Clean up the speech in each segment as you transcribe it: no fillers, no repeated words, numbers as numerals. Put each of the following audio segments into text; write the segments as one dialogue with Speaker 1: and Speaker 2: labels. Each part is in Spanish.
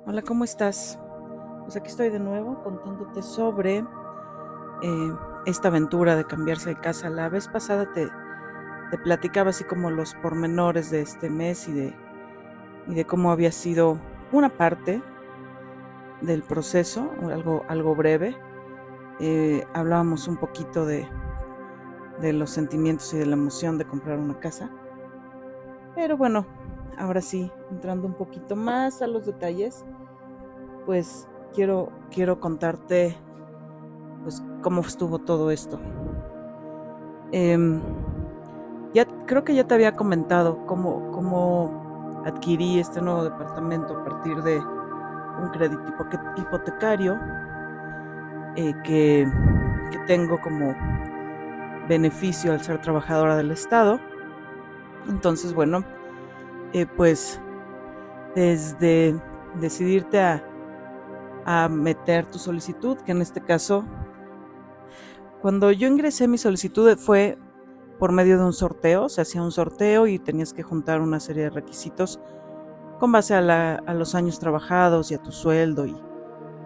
Speaker 1: Hola, ¿cómo estás? Pues aquí estoy de nuevo contándote sobre esta aventura de cambiarse de casa. La vez pasada te platicaba así como los pormenores de este mes y de cómo había sido una parte del proceso, o algo breve. Hablábamos un poquito de los sentimientos y de la emoción de comprar una casa. Pero bueno, ahora sí, entrando un poquito más a los detalles, pues quiero contarte pues cómo estuvo todo esto. Em, ya creo que ya te había comentado cómo adquirí este nuevo departamento a partir de un crédito hipotecario que tengo como beneficio al ser trabajadora del Estado. Entonces, bueno, pues desde decidirte a meter tu solicitud, que en este caso, cuando yo ingresé mi solicitud fue por medio de un sorteo. Se hacía un sorteo y tenías que juntar una serie de requisitos con base a los años trabajados y a tu sueldo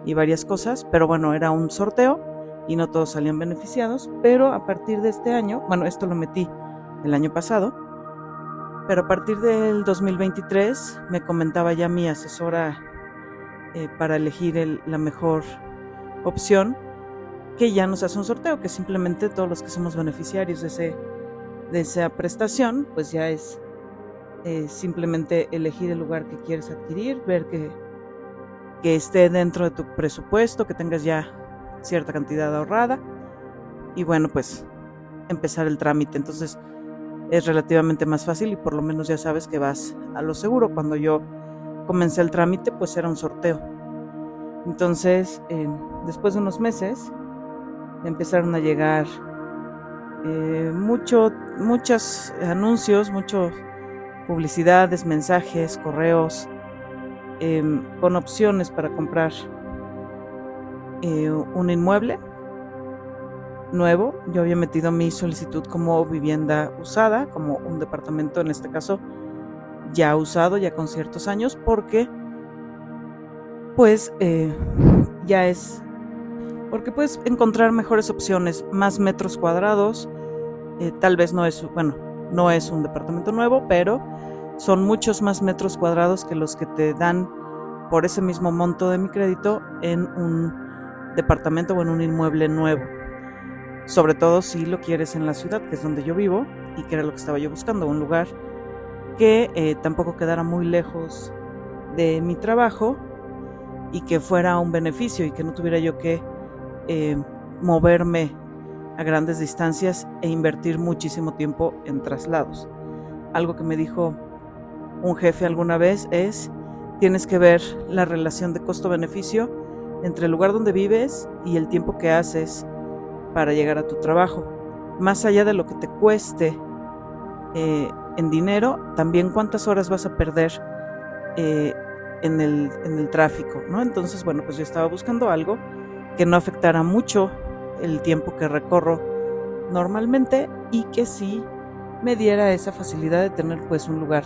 Speaker 1: y varias cosas, pero bueno, era un sorteo y no todos salían beneficiados, pero a partir de este año, bueno, esto lo metí el año pasado, pero a partir del 2023 me comentaba ya mi asesora para elegir la mejor opción, que ya no se hace un sorteo, que simplemente todos los que somos beneficiarios de esa prestación, pues ya es simplemente elegir el lugar que quieres adquirir, ver que esté dentro de tu presupuesto, que tengas ya cierta cantidad ahorrada y bueno, pues empezar el trámite. Entonces es relativamente más fácil y por lo menos ya sabes que vas a lo seguro. Cuando yo comencé el trámite, pues era un sorteo. Entonces, después de unos meses, empezaron a llegar muchos anuncios, muchas publicidades, mensajes, correos, con opciones para comprar un inmueble nuevo. Yo había metido mi solicitud como vivienda usada, como un departamento, en este caso ya usado, ya con ciertos años, porque pues ya es, porque puedes encontrar mejores opciones, más metros cuadrados. Tal vez no es, bueno, no es un departamento nuevo, pero son muchos más metros cuadrados que los que te dan por ese mismo monto de mi crédito en un departamento o en un inmueble nuevo. Sobre todo si lo quieres en la ciudad, que es donde yo vivo y que era lo que estaba yo buscando, un lugar que tampoco quedara muy lejos de mi trabajo y que fuera un beneficio y que no tuviera yo que eh, moverme a grandes distancias e invertir muchísimo tiempo en traslados. Algo que me dijo un jefe alguna vez es: tienes que ver la relación de costo-beneficio entre el lugar donde vives y el tiempo que haces para llegar a tu trabajo. Más allá de lo que te cueste en dinero, también cuántas horas vas a perder eh, en el tráfico, ¿no? Entonces, bueno, pues yo estaba buscando algo que no afectara mucho el tiempo que recorro normalmente y que sí me diera esa facilidad de tener pues un lugar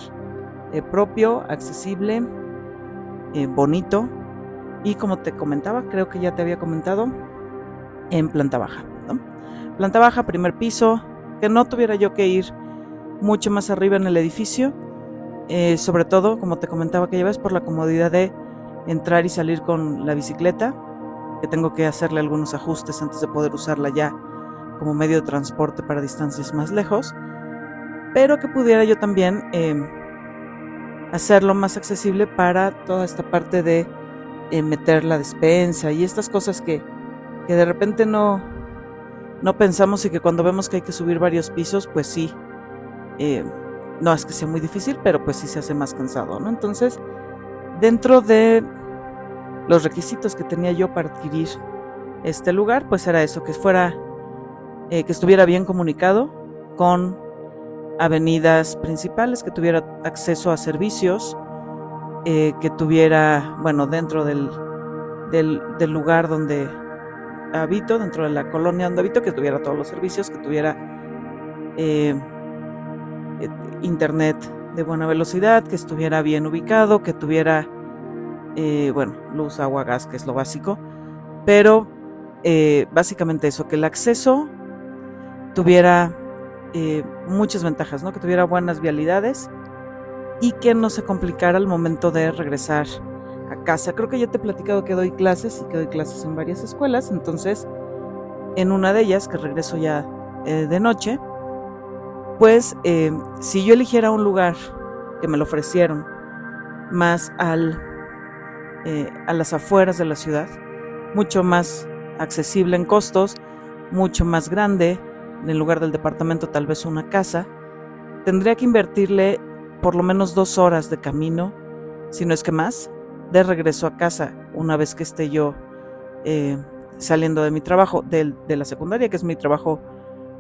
Speaker 1: propio, accesible, bonito y, como te comentaba, creo que ya te había comentado, en planta baja, ¿no? Planta baja, primer piso, que no tuviera yo que ir mucho más arriba en el edificio, sobre todo, como te comentaba aquella vez, por la comodidad de entrar y salir con la bicicleta, que tengo que hacerle algunos ajustes antes de poder usarla ya como medio de transporte para distancias más lejos, pero que pudiera yo también hacerlo más accesible para toda esta parte de meter la despensa y estas cosas que de repente no pensamos y que cuando vemos que hay que subir varios pisos, pues sí, eh, no es que sea muy difícil, pero pues sí se hace más cansado, ¿no? Entonces, dentro de los requisitos que tenía yo para adquirir este lugar, pues era eso, que estuviera bien comunicado con avenidas principales, que tuviera acceso a servicios, que tuviera, bueno, dentro del lugar donde habito, dentro de la colonia donde habito, que tuviera todos los servicios, que tuviera eh, internet de buena velocidad, que estuviera bien ubicado, que tuviera bueno, luz, agua, gas, que es lo básico, pero básicamente eso, que el acceso tuviera muchas ventajas, ¿no? Que tuviera buenas vialidades y que no se complicara al momento de regresar a casa. Creo que ya te he platicado que doy clases y que doy clases en varias escuelas, entonces en una de ellas, que regreso ya de noche, pues si yo eligiera un lugar que me lo ofrecieron más a las afueras de la ciudad, mucho más accesible en costos, mucho más grande, en lugar del departamento tal vez una casa, tendría que invertirle por lo menos 2 horas de camino, si no es que más, de regreso a casa, una vez que esté yo saliendo de mi trabajo, de la secundaria, que es mi trabajo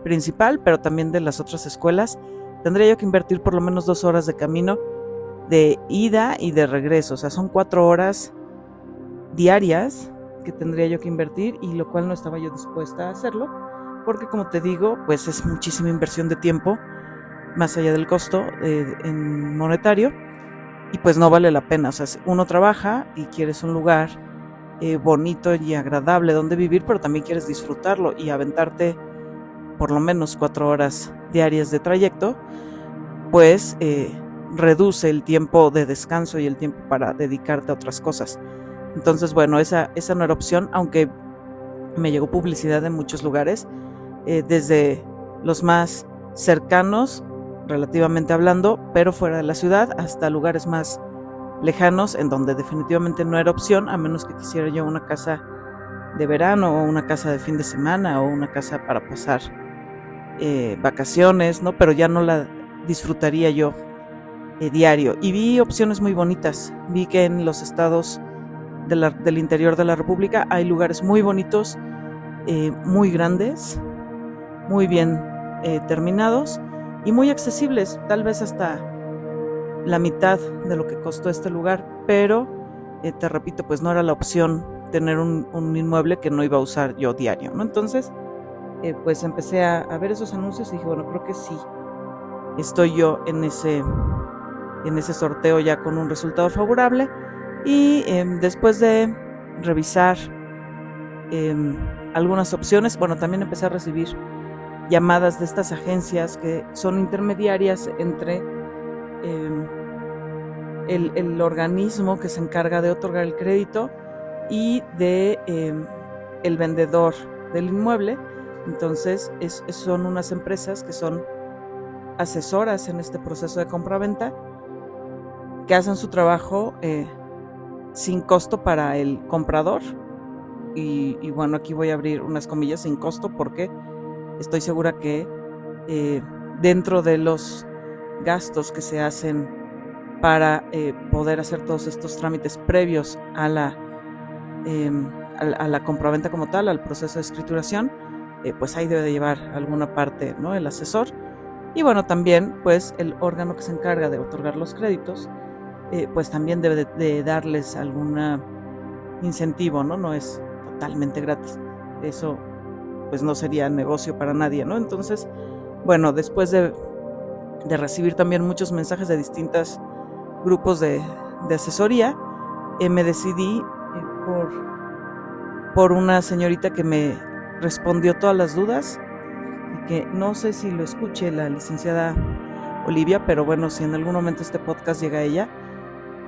Speaker 1: principal, pero también de las otras escuelas. Tendría yo que invertir por lo menos 2 horas de camino de ida y de regreso, o sea, son 4 horas diarias que tendría yo que invertir, y lo cual no estaba yo dispuesta a hacerlo, porque como te digo, pues es muchísima inversión de tiempo, más allá del costo en monetario, y pues no vale la pena. O sea, uno trabaja y quieres un lugar bonito y agradable donde vivir, pero también quieres disfrutarlo y aventarte por lo menos 4 horas diarias de trayecto, pues reduce el tiempo de descanso y el tiempo para dedicarte a otras cosas. Entonces, bueno, esa no era opción, aunque me llegó publicidad de muchos lugares, desde los más cercanos, relativamente hablando, pero fuera de la ciudad, hasta lugares más lejanos, en donde definitivamente no era opción, a menos que quisiera yo una casa de verano, o una casa de fin de semana, o una casa para pasar vacaciones, ¿no? Pero ya no la disfrutaría yo diario. Y vi opciones muy bonitas. Vi que en los estados del interior de la República hay lugares muy bonitos, muy grandes, muy bien terminados y muy accesibles, tal vez hasta la mitad de lo que costó este lugar, pero te repito, pues no era la opción tener un inmueble que no iba a usar yo diario, ¿no? Entonces, pues empecé a ver esos anuncios y dije, bueno, creo que sí, estoy yo en ese sorteo ya con un resultado favorable. Y después de revisar algunas opciones, bueno, también empecé a recibir llamadas de estas agencias que son intermediarias entre el organismo que se encarga de otorgar el crédito y de el vendedor del inmueble. Entonces son unas empresas que son asesoras en este proceso de compra-venta, que hacen su trabajo sin costo para el comprador. Y bueno, aquí voy a abrir unas comillas, sin costo, porque estoy segura que dentro de los gastos que se hacen para poder hacer todos estos trámites previos a la compraventa como tal, al proceso de escrituración, pues ahí debe de llevar alguna parte, ¿no? El asesor. Y bueno, también pues el órgano que se encarga de otorgar los créditos, pues también debe de darles algún incentivo, ¿no? No es totalmente gratis. Eso pues no sería negocio para nadie, ¿no? Entonces, bueno, después de recibir también muchos mensajes de distintos grupos de asesoría, me decidí por una señorita que me respondió todas las dudas, y que no sé si lo escuche la licenciada Olivia, pero bueno, si en algún momento este podcast llega a ella,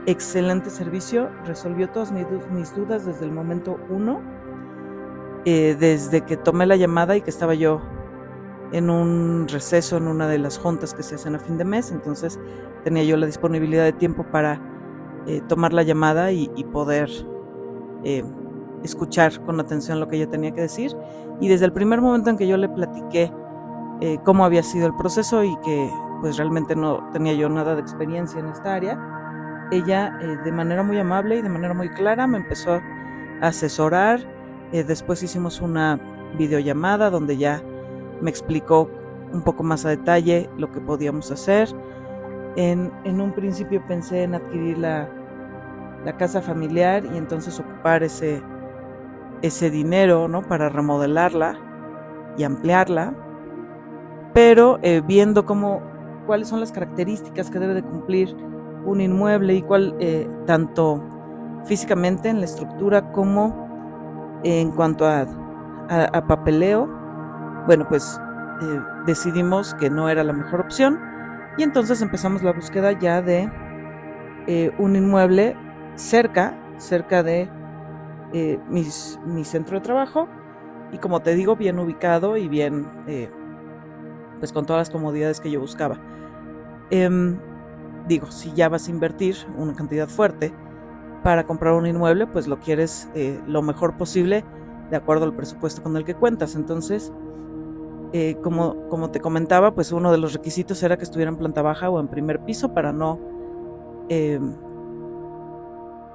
Speaker 1: excelente servicio, resolvió todas mis dudas desde el momento 1, desde que tomé la llamada y que estaba yo en un receso en una de las juntas que se hacen a fin de mes. Entonces tenía yo la disponibilidad de tiempo para tomar la llamada y poder escuchar con atención lo que ella tenía que decir. Y desde el primer momento en que yo le platiqué cómo había sido el proceso y que pues realmente no tenía yo nada de experiencia en esta área, ella de manera muy amable y de manera muy clara me empezó a asesorar. Después hicimos una videollamada donde ya me explicó un poco más a detalle lo que podíamos hacer. En un principio pensé en adquirir la casa familiar y entonces ocupar ese dinero, ¿no? Para remodelarla y ampliarla, pero viendo cuáles son las características que debe de cumplir un inmueble y cuál tanto físicamente en la estructura como en cuanto a papeleo. Bueno, pues decidimos que no era la mejor opción y entonces empezamos la búsqueda ya de un inmueble cerca de mi centro de trabajo y, como te digo, bien ubicado y bien, pues con todas las comodidades que yo buscaba. Digo, si ya vas a invertir una cantidad fuerte para comprar un inmueble, pues lo quieres lo mejor posible de acuerdo al presupuesto con el que cuentas. Entonces, como te comentaba, pues uno de los requisitos era que estuviera en planta baja o en primer piso para no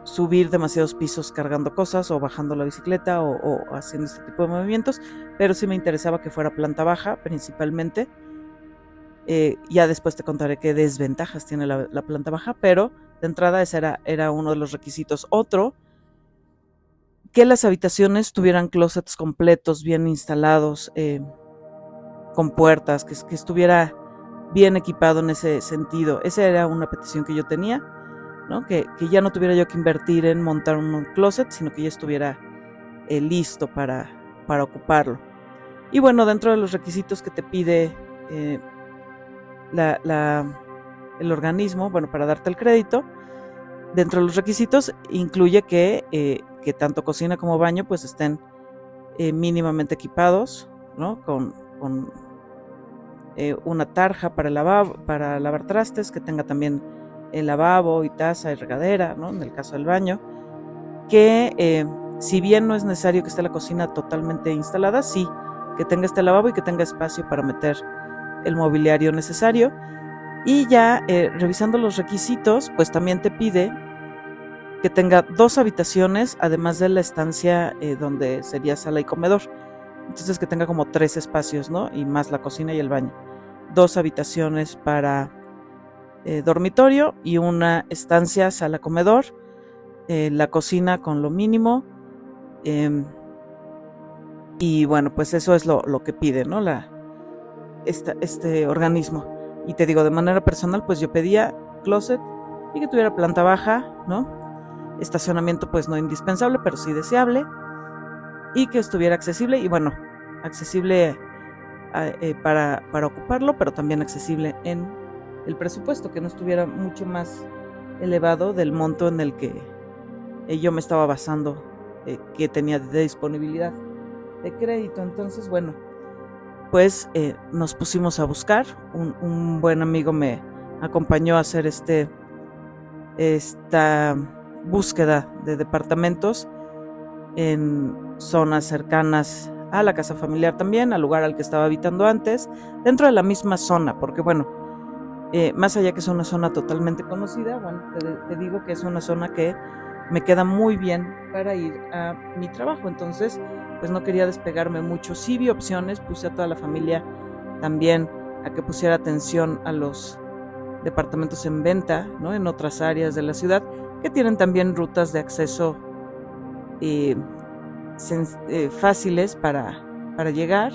Speaker 1: subir demasiados pisos cargando cosas o bajando la bicicleta o haciendo este tipo de movimientos, pero sí me interesaba que fuera planta baja principalmente. Ya después te contaré qué desventajas tiene la planta baja, pero de entrada ese era uno de los requisitos. Otro, que las habitaciones tuvieran closets completos, bien instalados, con puertas, que estuviera bien equipado en ese sentido. Esa era una petición que yo tenía, ¿no? Que ya no tuviera yo que invertir en montar un closet, sino que ya estuviera listo para ocuparlo. Y bueno, dentro de los requisitos que te pide el organismo, bueno, para darte el crédito, dentro de los requisitos incluye que tanto cocina como baño pues estén mínimamente equipados, ¿no? Con una tarja para lavar trastes, que tenga también el lavabo y taza y regadera, ¿no? En el caso del baño, que si bien no es necesario que esté la cocina totalmente instalada, sí, que tenga este lavabo y que tenga espacio para meter el mobiliario necesario. Y ya revisando los requisitos, pues también te pide que tenga 2 habitaciones, además de la estancia donde sería sala y comedor. Entonces que tenga como 3 espacios, ¿no? Y más la cocina y el baño. 2 habitaciones para dormitorio y una estancia, sala, comedor, la cocina con lo mínimo. Y bueno, pues eso es lo que pide, ¿no? Este organismo. Y te digo, de manera personal, pues yo pedía closet y que tuviera planta baja, ¿no? Estacionamiento, pues no indispensable, pero sí deseable. Y que estuviera accesible, y bueno, accesible para ocuparlo, pero también accesible en el presupuesto, que no estuviera mucho más elevado del monto en el que yo me estaba basando, que tenía de disponibilidad de crédito. Entonces, bueno, pues nos pusimos a buscar. Un buen amigo me acompañó a hacer esta búsqueda de departamentos en zonas cercanas a la casa familiar también, al lugar al que estaba habitando antes, dentro de la misma zona, porque bueno, más allá que es una zona totalmente conocida, bueno, te digo que es una zona que me queda muy bien para ir a mi trabajo. Entonces, pues no quería despegarme mucho. Sí vi opciones, puse a toda la familia también a que pusiera atención a los departamentos en venta, ¿no? En otras áreas de la ciudad que tienen también rutas de acceso fáciles para llegar,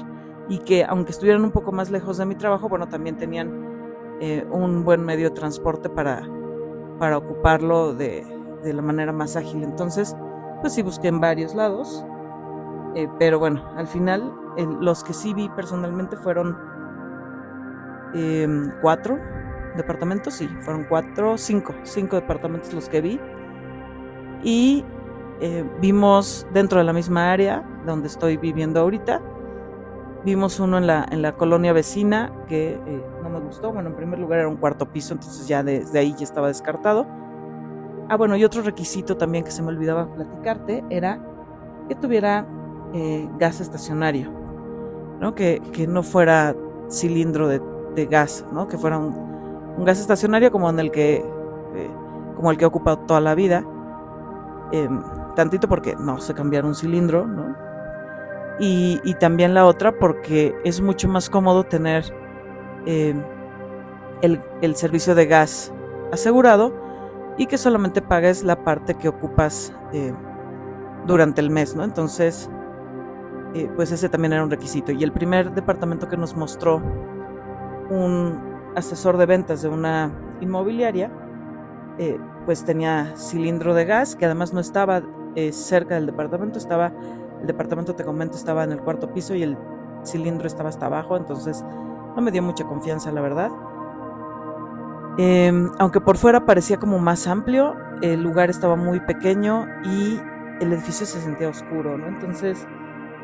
Speaker 1: y que aunque estuvieran un poco más lejos de mi trabajo, bueno, también tenían un buen medio de transporte para ocuparlo de la manera más ágil. Entonces, pues sí busqué en varios lados, pero bueno, al final los que sí vi personalmente fueron 4 departamentos, sí, fueron 5 departamentos los que vi, y vimos dentro de la misma área donde estoy viviendo ahorita. Vimos uno en la colonia vecina que no me gustó. Bueno, en primer lugar era un cuarto piso, entonces ya desde ahí ya estaba descartado. Bueno, y otro requisito también que se me olvidaba platicarte era que tuviera gas estacionario, ¿no? Que no fuera cilindro de gas, ¿no? Que fuera un gas estacionario como el que he ocupado toda la vida. Tantito porque no sé cambiar un cilindro, ¿no? Y también la otra porque es mucho más cómodo tener el servicio de gas asegurado y que solamente pagues la parte que ocupas durante el mes, ¿no? Entonces, pues ese también era un requisito. Y el primer departamento que nos mostró un asesor de ventas de una inmobiliaria, pues tenía cilindro de gas, que además no estaba cerca del departamento, el departamento, te comento, estaba en el cuarto piso y el cilindro estaba hasta abajo, entonces no me dio mucha confianza, la verdad. Aunque por fuera parecía como más amplio, el lugar estaba muy pequeño y el edificio se sentía oscuro, ¿no? Entonces,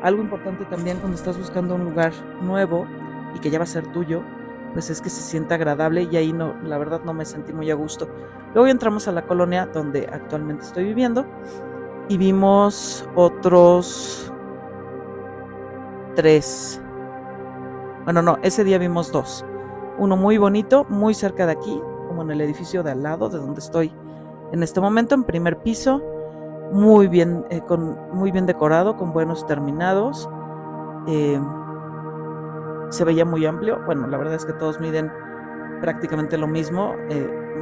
Speaker 1: algo importante también cuando estás buscando un lugar nuevo y que ya va a ser tuyo, pues es que se sienta agradable, y ahí no, la verdad no me sentí muy a gusto. Luego entramos a la colonia donde actualmente estoy viviendo y vimos otros 3. Bueno, no, ese día vimos 2. Uno muy bonito, muy cerca de aquí, como en el edificio de al lado de donde estoy en este momento, en primer piso, muy bien decorado, con buenos terminados. Se veía muy amplio. Bueno, la verdad es que todos miden prácticamente lo mismo,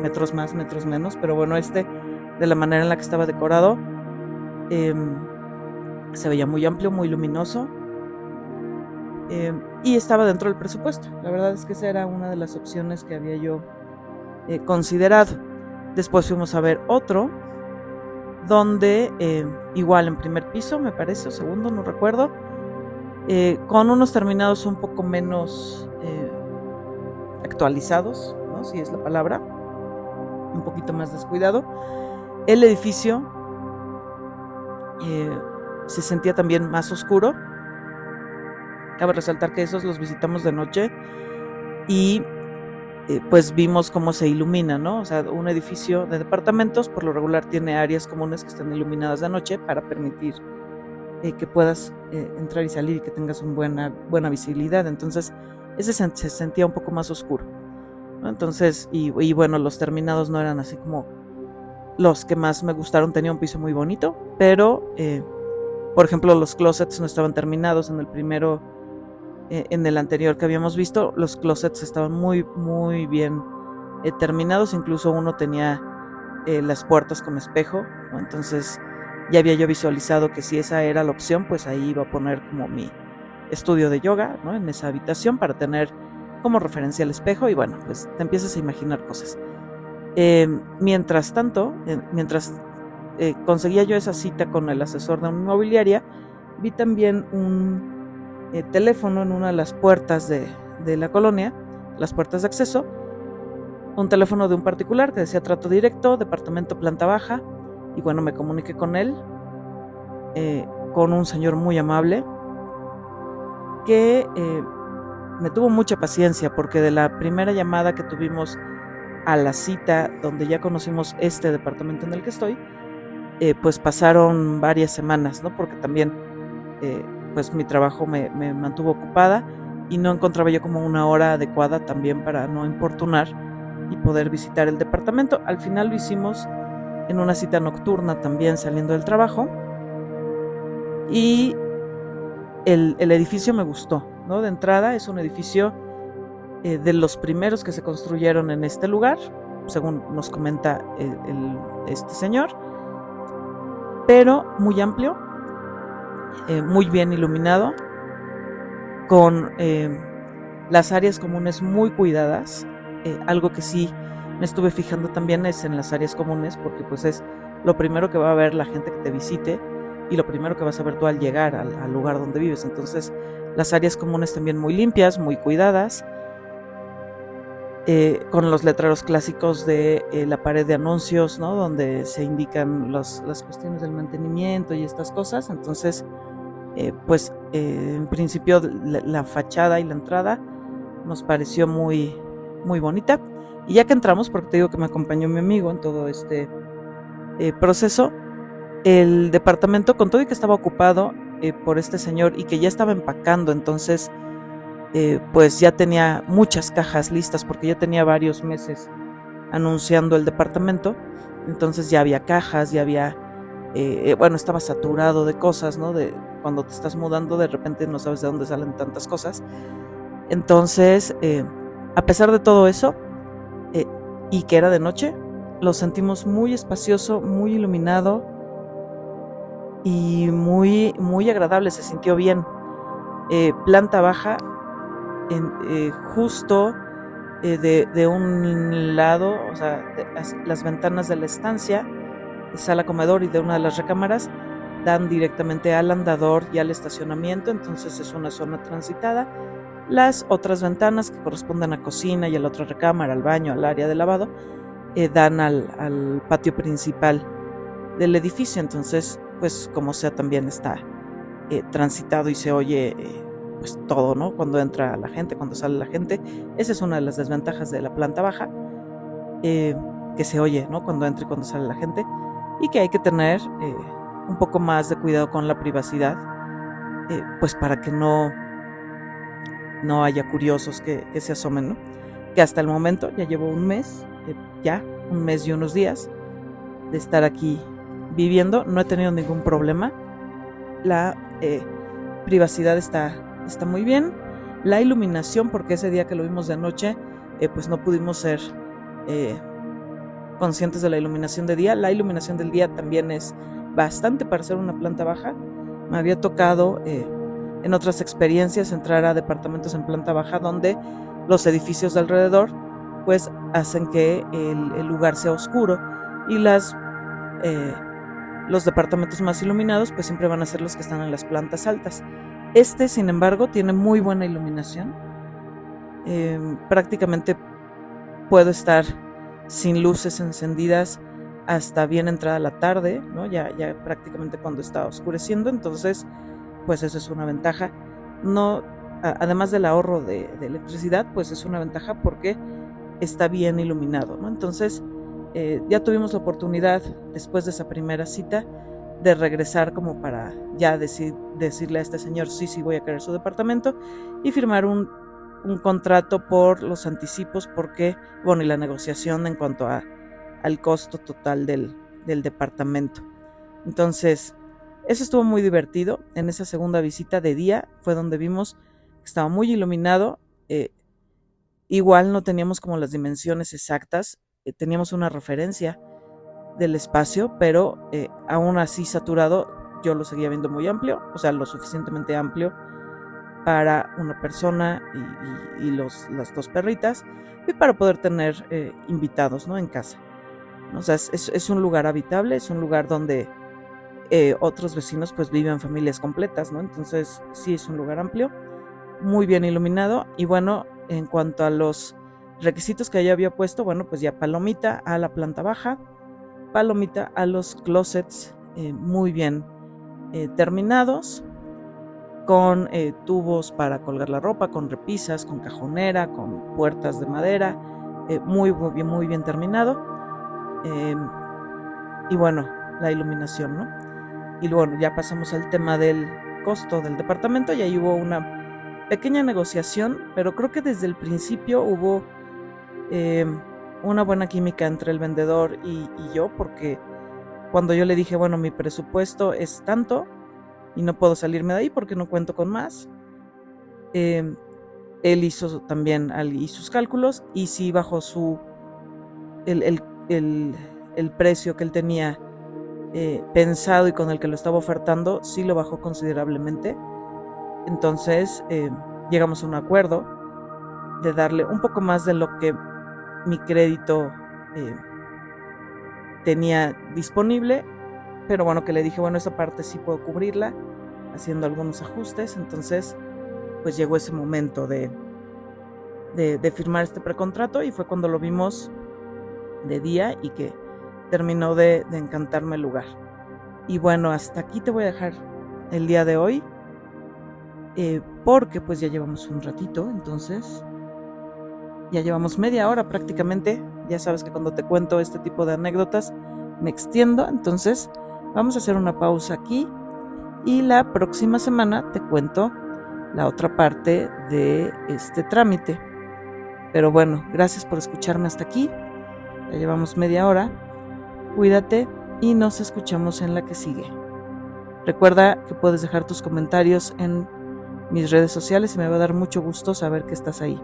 Speaker 1: metros más, metros menos, pero bueno, de la manera en la que estaba decorado, se veía muy amplio, muy luminoso, y estaba dentro del presupuesto. La verdad es que esa era una de las opciones que había yo considerado. Después fuimos a ver otro, donde igual en primer piso, me parece, o segundo, no recuerdo, con unos terminados un poco menos actualizados, ¿no? Si es la palabra, un poquito más descuidado. El edificio se sentía también más oscuro. Cabe resaltar que esos los visitamos de noche y pues vimos cómo se ilumina, ¿no? O sea, un edificio de departamentos por lo regular tiene áreas comunes que están iluminadas de noche para permitir que puedas entrar y salir y que tengas una buena visibilidad. Entonces, ese se sentía un poco más oscuro, ¿no? Entonces, y bueno, los terminados no eran así como los que más me gustaron. Tenía un piso muy bonito, pero por ejemplo, los closets no estaban terminados. En el anterior que habíamos visto, los closets estaban muy, muy bien terminados. Incluso uno tenía las puertas con espejo, ¿no? Entonces ya había yo visualizado que si esa era la opción, pues ahí iba a poner como mi estudio de yoga, ¿no? En esa habitación, para tener como referencia el espejo, y bueno, pues te empiezas a imaginar cosas. Mientras tanto, mientras conseguía yo esa cita con el asesor de una inmobiliaria, vi también un teléfono en una de las puertas de la colonia, las puertas de acceso, un teléfono de un particular que decía trato directo, departamento planta baja, y bueno, me comuniqué con él, con un señor muy amable que me tuvo mucha paciencia, porque de la primera llamada que tuvimos a la cita donde ya conocimos este departamento en el que estoy, pues pasaron varias semanas, ¿no? Porque también pues mi trabajo me mantuvo ocupada y no encontraba yo como una hora adecuada también para no importunar y poder visitar el departamento. Al final lo hicimos en una cita nocturna también, saliendo del trabajo, y el edificio me gustó, ¿no? De entrada es un edificio de los primeros que se construyeron en este lugar, según nos comenta este señor, pero muy amplio, muy bien iluminado, con las áreas comunes muy cuidadas. Algo que sí me estuve fijando también es en las áreas comunes, porque pues es lo primero que va a ver la gente que te visite y lo primero que vas a ver tú al llegar al lugar donde vives. Entonces, las áreas comunes también muy limpias, muy cuidadas, con los letreros clásicos de la pared de anuncios, ¿no? Donde se indican las cuestiones del mantenimiento y estas cosas. Entonces, pues en principio la fachada y la entrada nos pareció muy, muy bonita. Y ya que entramos, porque te digo que me acompañó mi amigo en todo este proceso, el departamento, con todo y que estaba ocupado por este señor y que ya estaba empacando, entonces pues ya tenía muchas cajas listas, porque ya tenía varios meses anunciando el departamento. Entonces ya había cajas, ya había bueno, estaba saturado de cosas, ¿no? De cuando te estás mudando, de repente no sabes de dónde salen tantas cosas. Entonces, a pesar de todo eso, y que era de noche, lo sentimos muy espacioso, muy iluminado y muy, muy agradable. Se sintió bien. Planta baja, justo de un lado, o sea, las ventanas de la estancia, sala comedor y de una de las recámaras dan directamente al andador y al estacionamiento, entonces es una zona transitada. Las otras ventanas que corresponden a cocina y a la otra recámara, al baño, al área de lavado, dan al patio principal del edificio, entonces pues como sea también está transitado y se oye pues todo, ¿no? Cuando entra la gente, cuando sale la gente. Esa es una de las desventajas de la planta baja, que se oye, ¿no? Cuando entra y cuando sale la gente, y que hay que tener un poco más de cuidado con la privacidad, pues para que no haya curiosos que se asomen, ¿no? Que hasta el momento ya llevo un mes y unos días de estar aquí viviendo, no he tenido ningún problema. La privacidad está muy bien. La iluminación, porque ese día que lo vimos de noche, pues no pudimos ser conscientes de la iluminación de día. La iluminación del día también es bastante para ser una planta baja. Me había tocado en otras experiencias entrar a departamentos en planta baja donde los edificios de alrededor pues hacen que el lugar sea oscuro, y los departamentos más iluminados pues siempre van a ser los que están en las plantas altas. Este, sin embargo, tiene muy buena iluminación. Prácticamente puedo estar sin luces encendidas hasta bien entrada la tarde, ¿no? Ya prácticamente cuando está oscureciendo, entonces pues eso es una ventaja. No, además del ahorro de electricidad, pues es una ventaja porque está bien iluminado, ¿no? Entonces ya tuvimos la oportunidad, después de esa primera cita, de regresar como para ya decirle a este señor sí voy a querer su departamento, y firmar un contrato por los anticipos, porque, bueno, y la negociación en cuanto al costo total del departamento. Entonces, eso estuvo muy divertido. En esa segunda visita de día fue donde vimos que estaba muy iluminado. Igual no teníamos como las dimensiones exactas, teníamos una referencia del espacio, pero aún así saturado yo lo seguía viendo muy amplio, o sea, lo suficientemente amplio para una persona y las dos perritas, y para poder tener invitados, ¿no? En casa. O sea, es un lugar habitable, es un lugar donde otros vecinos pues viven familias completas, ¿no? Entonces sí es un lugar amplio, muy bien iluminado. Y bueno, en cuanto a los requisitos que yo había puesto, bueno, pues ya palomita a la planta baja, palomita a los closets muy bien terminados, con tubos para colgar la ropa, con repisas, con cajonera, con puertas de madera, muy bien terminado. Y bueno, la iluminación, ¿no? Y bueno, ya pasamos al tema del costo del departamento, y ahí hubo una pequeña negociación, pero creo que desde el principio hubo una buena química entre el vendedor y yo, porque cuando yo le dije, bueno, mi presupuesto es tanto y no puedo salirme de ahí porque no cuento con más, él hizo también sus cálculos, y sí bajó el precio que él tenía pensado y con el que lo estaba ofertando, sí lo bajó considerablemente. Entonces llegamos a un acuerdo de darle un poco más de lo que mi crédito tenía disponible, pero bueno, que le dije, bueno, esa parte sí puedo cubrirla haciendo algunos ajustes. Entonces pues llegó ese momento de firmar este precontrato, y fue cuando lo vimos de día y que terminó de encantarme el lugar. Y bueno, hasta aquí te voy a dejar el día de hoy, porque pues ya llevamos un ratito, entonces ya llevamos media hora prácticamente. Ya sabes que cuando te cuento este tipo de anécdotas me extiendo, entonces vamos a hacer una pausa aquí, y la próxima semana te cuento la otra parte de este trámite. Pero bueno, gracias por escucharme hasta aquí. Ya llevamos media hora. Cuídate y nos escuchamos en la que sigue. Recuerda que puedes dejar tus comentarios en mis redes sociales y me va a dar mucho gusto saber que estás ahí.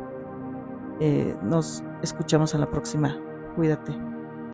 Speaker 1: Nos escuchamos en la próxima. Cuídate.